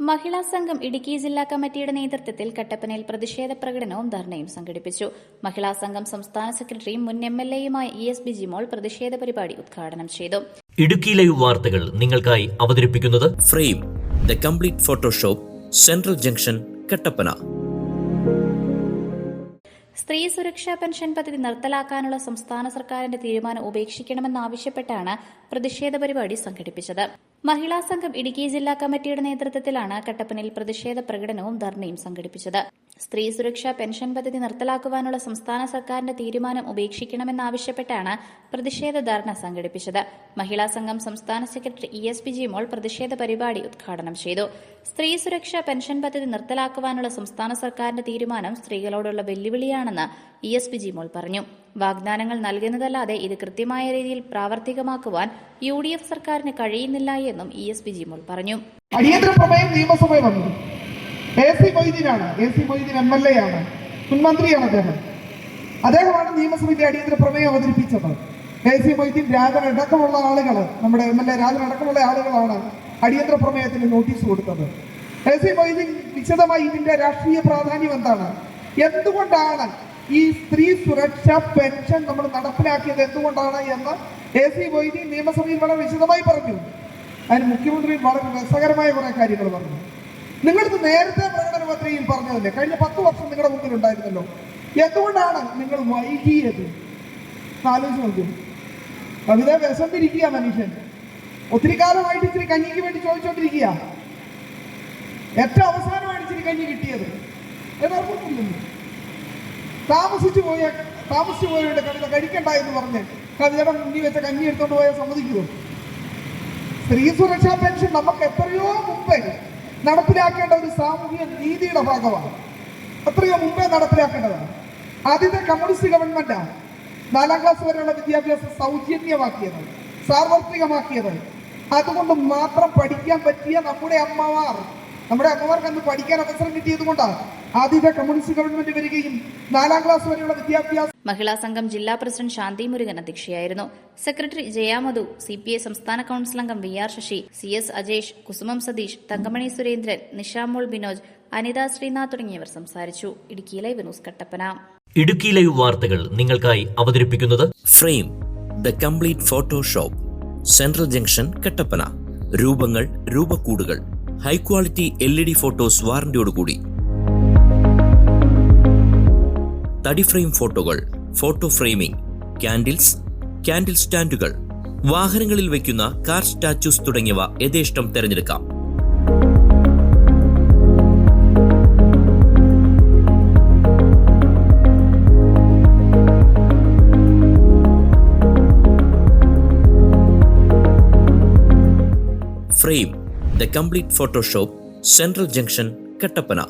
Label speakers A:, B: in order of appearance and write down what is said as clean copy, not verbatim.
A: മഹിളാ സംഘം ഇടുക്കി ജില്ലാ കമ്മിറ്റിയുടെ നേതൃത്വത്തിൽ കട്ടപ്പനയിൽ പ്രതിഷേധ പ്രകടനവും ധർണയും സംഘടിപ്പിച്ചു. മഹിളാ സംഘം സംസ്ഥാന സെക്രട്ടറിയും മുൻ എംഎൽഎയുമായ ESB ജിമോൾ പ്രതിഷേധ പരിപാടി ഉദ്ഘാടനം ചെയ്തു.
B: ഇടുക്കി ലൈവ് വാർത്തകൾ നിങ്ങൾക്കായി അവതരിപ്പിക്കുന്നത് frame the complete Photoshop, central junction, Kattappana.
A: സ്ത്രീ സുരക്ഷാ പെൻഷൻ പദ്ധതി നിർത്തലാക്കാനുള്ള സംസ്ഥാന സർക്കാരിന്റെ തീരുമാനം ഉപേക്ഷിക്കണമെന്നാവശ്യപ്പെട്ടാണ് പ്രതിഷേധ പരിപാടി സംഘടിപ്പിച്ചത്. മഹിളാ സംഘം ഇടുക്കി ജില്ലാ കമ്മിറ്റിയുടെ നേതൃത്വത്തിലാണ് കട്ടപ്പനയിൽ പ്രതിഷേധ പ്രകടനവും ധർണയും സംഘടിപ്പിച്ചത്. സ്ത്രീ സുരക്ഷാ പെൻഷൻ പദ്ധതി നിർത്തലാക്കുവാനുള്ള സംസ്ഥാന സർക്കാരിന്റെ തീരുമാനം ഉപേക്ഷിക്കണമെന്നാവശ്യപ്പെട്ടാണ് പ്രതിഷേധ ധർണ സംഘടിപ്പിച്ചത്. മഹിളാ സംഘം സംസ്ഥാന സെക്രട്ടറി ESB ജിമോൾ പ്രതിഷേധ പരിപാടി ഉദ്ഘാടനം ചെയ്തു. സ്ത്രീ സുരക്ഷാ പെൻഷൻ പദ്ധതി നിർത്തലാക്കുവാനുള്ള സംസ്ഥാന സർക്കാരിന്റെ തീരുമാനം സ്ത്രീകളോടുള്ള വെല്ലുവിളിയാണെന്ന് ESB ജിമോൾ പറഞ്ഞു. വാഗ്ദാനങ്ങൾ നൽകുന്നതല്ലാതെ ഇത് കൃത്യമായ രീതിയിൽ പ്രാവർത്തികമാക്കുവാൻ UDF സർക്കാരിന് കഴിയുന്നില്ല എന്നും ESB ജിമോൾ പറഞ്ഞു.
C: അടിയന്തര പ്രമേയം നിയമസഭയിൽ വന്നു. AC മൊയ്തീനാണ്. AC മൊയ്തീൻ MLA ആണ്, മുൻമന്ത്രിയാണ് അദ്ദേഹമാണ് നിയമസഭയിലെ അടിയന്തര പ്രമേയം അവതരിപ്പിച്ചത്. AC മൊയ്തീൻ, രാജൻ അടക്കമുള്ള ആളുകൾ, നമ്മുടെ MLA രാജൻ അടക്കമുള്ള ആളുകളാണ് അടിയന്തര പ്രമേയത്തിന് നോട്ടീസ് കൊടുത്തത്. AC മൊയ്തീൻ വിശദമായി ഇതിന്റെ രാഷ്ട്രീയ പ്രാധാന്യം എന്താണ്, എന്തുകൊണ്ടാണ് ഈ സ്ത്രീ സുരക്ഷാ പെൻഷൻ നമ്മൾ നടപ്പിലാക്കിയത് എന്തുകൊണ്ടാണ് എന്ന് AC മൊയ്തീൻ നിയമസഭയിൽ വളരെ വിശദമായി പറഞ്ഞു. അതിന് മുഖ്യമന്ത്രി വളരെ രസകരമായ കുറെ കാര്യങ്ങൾ പറഞ്ഞു. നിങ്ങളിത് നേരത്തെ പ്രകടന പത്രികയിൽ പറഞ്ഞതല്ലേ, കഴിഞ്ഞ 10 വർഷം നിങ്ങളുടെ മുമ്പിൽ ഉണ്ടായിരുന്നല്ലോ, എന്തുകൊണ്ടാണ് നിങ്ങൾ വൈകിയത്? ആലോചിച്ച് നോക്കും. കവിത വിശന്നിരിക്കുക മനുഷ്യൻ, ഒത്തിരി കാലമായിട്ട് ഇച്ചിരി കഞ്ഞിക്ക് വേണ്ടി ചോദിച്ചോണ്ടിരിക്കുക. ഏറ്റവും അവസാനമാണ് ഇച്ചിരി കഞ്ഞി കിട്ടിയത്. യഥാർത്ഥത്തില്ലല്ലോ, താമസിച്ചു പോയവരുടെ കവിത കഴിക്കണ്ട എന്ന് പറഞ്ഞ് കവിതയുടെ മുന്നിൽ വെച്ച കഞ്ഞി എടുത്തോണ്ട് പോയാൽ സമ്മതിക്കുമോ? സ്ത്രീ സുരക്ഷാ പെൻഷൻ നമുക്ക് എത്രയോ മുമ്പേ നടപ്പിലാക്കേണ്ട ഒരു സാമൂഹിക നീതിയുടെ ഭാഗമാണ്. എത്രയോ മുമ്പേ നടപ്പിലാക്കേണ്ടതാണ്. ആദ്യത്തെ കമ്മ്യൂണിസ്റ്റ് ഗവൺമെന്റാണ് 4ാം ക്ലാസ് വരെയുള്ള വിദ്യാഭ്യാസം സൗജന്യമാക്കിയത്, സാർവത്രികമാക്കിയത്. അതുകൊണ്ട് മാത്രം പഠിക്കാൻ പറ്റിയ നമ്മുടെ അമ്മമാർക്ക് അന്ന് പഠിക്കാൻ അവസരം കിട്ടിയത് കൊണ്ടാണ് ആദ്യത്തെ കമ്മ്യൂണിസ്റ്റ് ഗവൺമെന്റ് വരികയും 4ാം ക്ലാസ് വരെയുള്ള വിദ്യാഭ്യാസം.
A: മഹിളാ സംഘം ജില്ലാ പ്രസിഡന്റ് ശാന്തി മുരുകൻ അധ്യക്ഷയായിരുന്നു. സെക്രട്ടറി ജയാമധു, CPI സംസ്ഥാന കൌൺസിൽ അംഗം VR ശശി, CS അജേഷ്, കുസുമം സതീഷ്, തങ്കമണി സുരേന്ദ്രൻ, നിഷാമോൾ ബിനോജ്, അനിത ശ്രീനാഥ് തുടങ്ങിയവർ സംസാരിച്ചു. Idukki live news, Kattappana.
B: Idukki live വാർത്തകൾ നിങ്ങൾക്കായി അവതരിപ്പിക്കുന്നത് frame the complete Photoshop, central junction, Kattappana. രൂപങ്ങൾ, രൂപക്കൂടുകൾ, ഹൈ ക്വാളിറ്റി LED ഫോട്ടോസ് വാറന്റിയോടുകൂടി. തടി ഫ്രെയിം ഫോട്ടോകൾ, ഫോട്ടോ ഫ്രെയിമിംഗ്, ക്യാൻഡിൽ സ്റ്റാൻഡുകൾ, വാഹനങ്ങളിൽ വയ്ക്കുന്ന കാർ സ്റ്റാച്യൂസ് തുടങ്ങിയവ യഥേഷ്ടം തിരഞ്ഞെടുക്കാം. Frame the complete Photoshop, central junction, Kattappana.